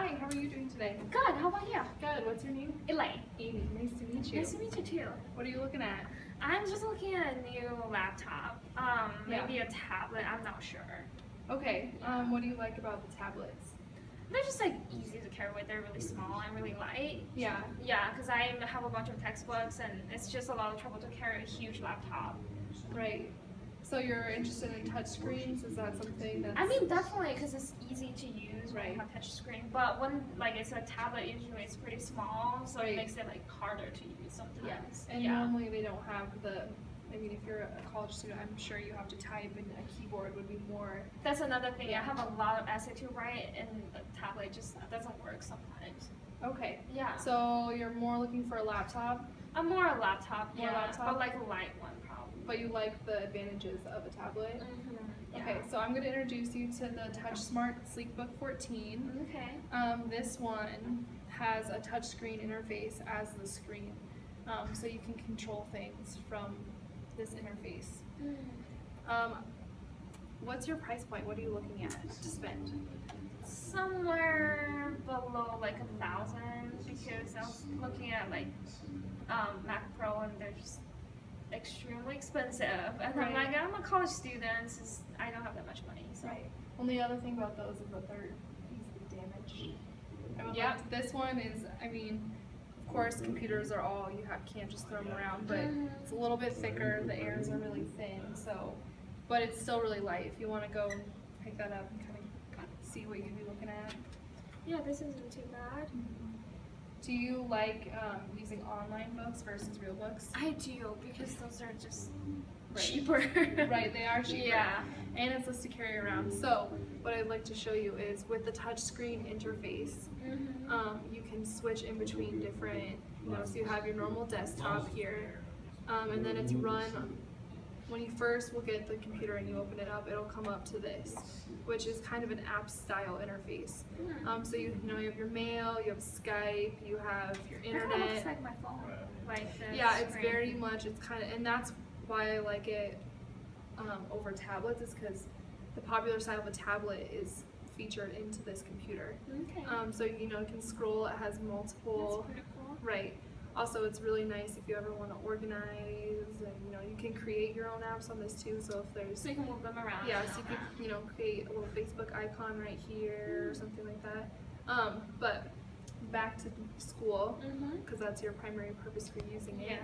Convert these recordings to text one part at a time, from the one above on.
Hi, how are you doing today? Good, how about you? Good. What's your name? Elaine. Amy. Nice to meet you. Nice to meet you too. What are you looking at? I'm just looking at a new laptop. Maybe a tablet, I'm not sure. Okay. What do you like about the tablets? They're just like easy to carry with, they're really small and really light. Yeah. Yeah, because I have a bunch of textbooks and it's just a lot of trouble to carry a huge laptop. Right. So you're interested in touch screens? Is that something that's... I mean, definitely because it's easy to use when you Right. have touch screen. But when like it's a tablet, usually it's pretty small, so Right. it makes it like harder to use sometimes. And normally they don't have the... I mean, if you're a college student, I'm sure you have to type, and a keyboard would be more... That's another thing. Yeah. I have a lot of essay to write, and the tablet just doesn't work sometimes. Okay. Yeah. So you're more looking for a laptop, I'm more a laptop, More yeah, laptop? but like a light one probably. but you like the advantages of a tablet? Mm-hmm. Okay, so I'm going to introduce you to the TouchSmart SleekBook 14. Okay. This one has a touchscreen interface as the screen, so you can control things from this interface. What's your price point? What are you looking at to spend? Somewhere below like 1,000 because I was looking at like Mac Pro and they're just extremely expensive. And I'm Right. like, I'm a college student, so I don't have that much money. So. Right. Well, the other thing about those is that they're easily damaged. Yep. This one is, I mean, of course, computers are all, can't just throw them around, but it's a little bit thicker, the airs are really thin, so, but it's still really light. If you want to go and pick that up and kind of see what you'd be looking at. Yeah, this isn't too bad. Do you like using online books versus real books? I do because those are just Right. cheaper. Right, they are cheaper. Yeah. And it's less to carry around. So, what I'd like to show you is with the touchscreen interface, you can switch in between different, so you have your normal desktop here, and then it's run, when you first will get the computer and you open it up, it'll come up to this, which is kind of an app style interface. So you have your mail, you have Skype, you have your It kind of looks internet. like my phone. Like this. Yeah, it's screen. very much, it's kind of, and that's why I like it over tablets, is because the popular style of a tablet is featured into this computer. Okay. So you can scroll, it has multiple, That's pretty cool. right. Also, it's really nice if you ever want to organize, and you can create your own apps on this too, so if there's, So you can move them around. yeah, so you could, create a little Facebook icon right here or something like that. But back to school, because that's your primary purpose for using it. Yeah.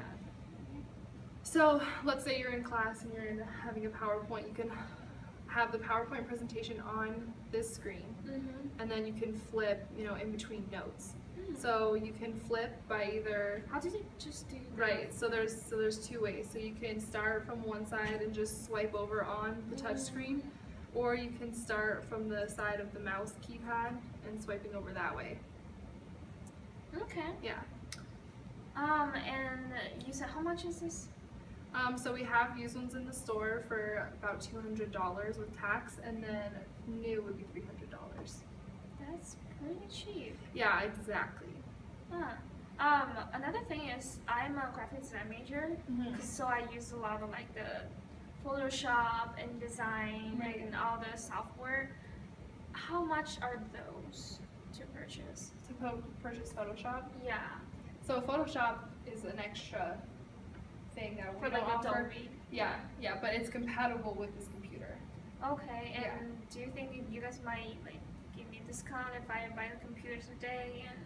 So let's say you're in class and you're having a PowerPoint. You can have the PowerPoint presentation on this screen, and then you can flip, in between notes. So you can flip by either, How did it just do that? right, so there's two ways. So you can start from one side and just swipe over on the touch screen, or you can start from the side of the mouse keypad and swiping over that way. Okay. Yeah. And you said how much is this? So we have used ones in the store for about $200 with tax, and then new would be $300. That's pretty cheap. Yeah, exactly. Huh. Another thing is I'm a graphic design major, so I use a lot of like the Photoshop and InDesign Right. and all the software. How much are those to purchase? To purchase Photoshop. Yeah. So Photoshop is an extra thing that we For like don't offer. Adobe. Yeah, but it's compatible with this computer. Okay. And Yeah. do you think you guys might like give me a discount if I buy the computer today and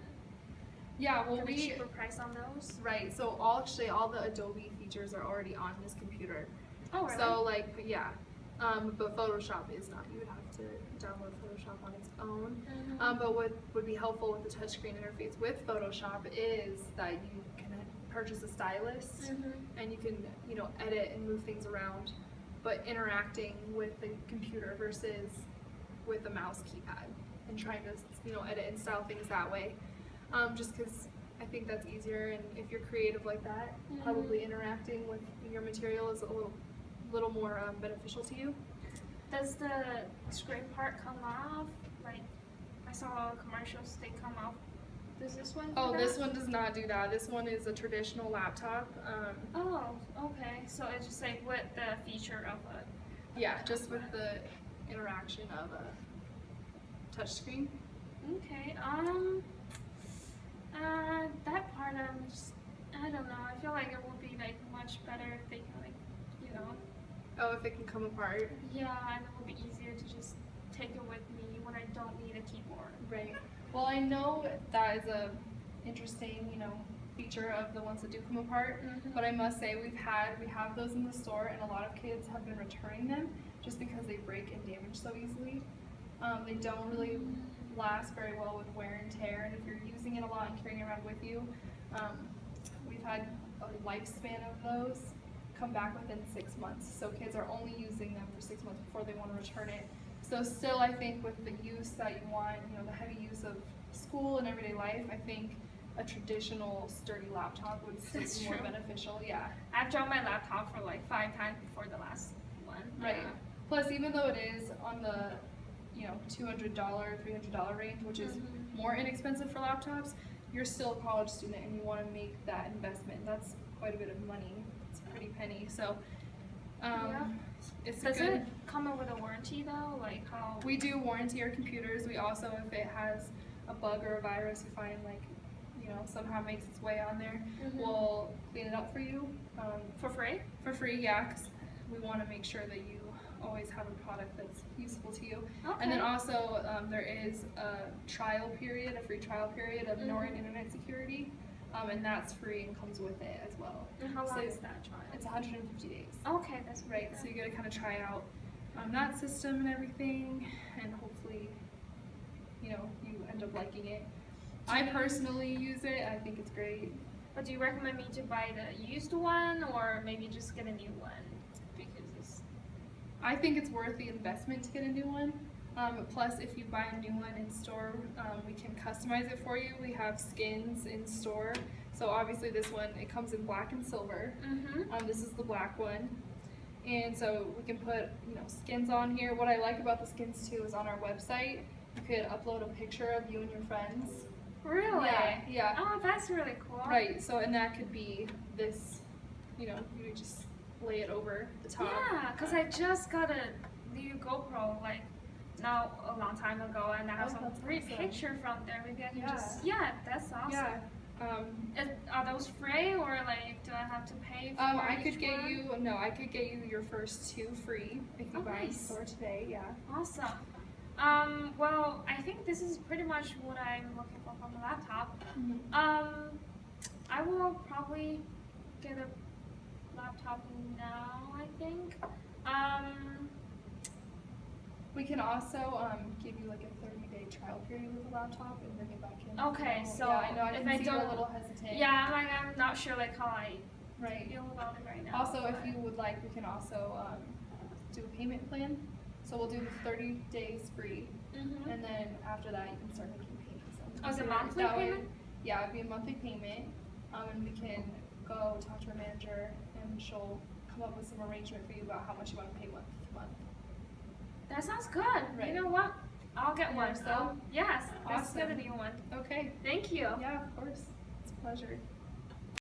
Yeah, well give a we cheaper price on those? right. So all the Adobe features are already on this computer. Oh, really? So but Photoshop is not. You would have to download Photoshop on its own. But what would be helpful with the touchscreen interface with Photoshop is that you can purchase a stylus and you can edit and move things around, but interacting with the computer versus with a mouse keypad and trying to edit and style things that way. Just because I think that's easier, and if you're creative like that, probably interacting with your material is a little more beneficial to you. Does the screen part come off? Like, I saw commercials, they come off. Does this one do Oh, that? this one does not do that. This one is a traditional laptop. Oh, okay. So it's just like with the feature of a... Yeah, just with the interaction of a touchscreen. Okay. That part I don't know. I feel like it would be like much better if they can like, you know, Oh, if it can come apart. yeah, and it would be easier to just take it with me when I don't need a keyboard. Right. Well, I know that is a interesting, feature of the ones that do come apart. Mhm. But I must say we have those in the store, and a lot of kids have been returning them just because they break and damage so easily. They don't really last very well with wear and tear, and if you're using it a lot and carrying it around with you, we've had a lifespan of those come back within 6 months. So kids are only using them for 6 months before they want to return it. So still, I think with the use that you want, the heavy use of school and everyday life, I think a traditional sturdy laptop would still That's be more true. beneficial. Yeah. I've dropped my laptop for like 5 times before the last one. Right. Yeah. Plus, even though it is on the, $200, $300 range, which is Mhm. more inexpensive for laptops, you're still a college student and you want to make that investment. That's quite a bit of money. It's a pretty penny. So, Yeah. it's Does good. it come with a warranty though? Like how? We do warranty our computers. We also, if it has a bug or a virus you find somehow makes its way on there, Mhm. we'll clean it up for you For free? for free. Yeah, 'cause we want to make sure that you always have a product that's useful to you. Okay. And then also there is a trial period, a free trial period of Norton Mhm. Internet Security, and that's free and comes with it as well. And how long So is that trial? It's 150 days. Okay, that's Right, pretty so good. you get to kind of try out that system and everything, and hopefully, you end up liking it. I personally use it. I think it's great. But do you recommend me to buy the used one or maybe just get a new one? Because it's I think it's worth the investment to get a new one. Plus, if you buy a new one in store, we can customize it for you. We have skins in store. So obviously this one, it comes in black and silver. This is the black one. And so we can put, skins on here. What I like about the skins too is on our website, you could upload a picture of you and your friends. Really? Yeah. Oh, that's really cool. Right, so, and that could be this, you would just lay it over the top. Yeah, because I just got a new GoPro like not a long time ago, and I have Oh, some that's great awesome. picture from there. Maybe I can Yeah. that's awesome. Yeah. Are those free or like do I have to pay for I each could get one? I could get you your first 2 free if you Oh, buy in nice. store today, yeah. Awesome. Well, I think this is pretty much what I'm looking for from a laptop. I will probably get a laptop now, I think. We can also give you like a 30-day trial period with the laptop and bring it back in. Okay, so yeah, I know, I if can I see you're a don't- little hesitant. Yeah, I'm not sure like how I Right. feel about it right now. Also, if but- you would like, we can also do a payment plan. So we'll do the 30 days free, Mhm. and then after that you can start making payments. Oh, is it So monthly that way- payment? Yeah, it'd be a monthly payment, and we can go talk to our manager, and she'll come up with some arrangement for you about how much you want to pay month to month. That sounds good. Right. You know what? I'll get You one. think so? Yes, let's get a Awesome. new one. Okay. Thank you. Yeah, of course. It's a pleasure.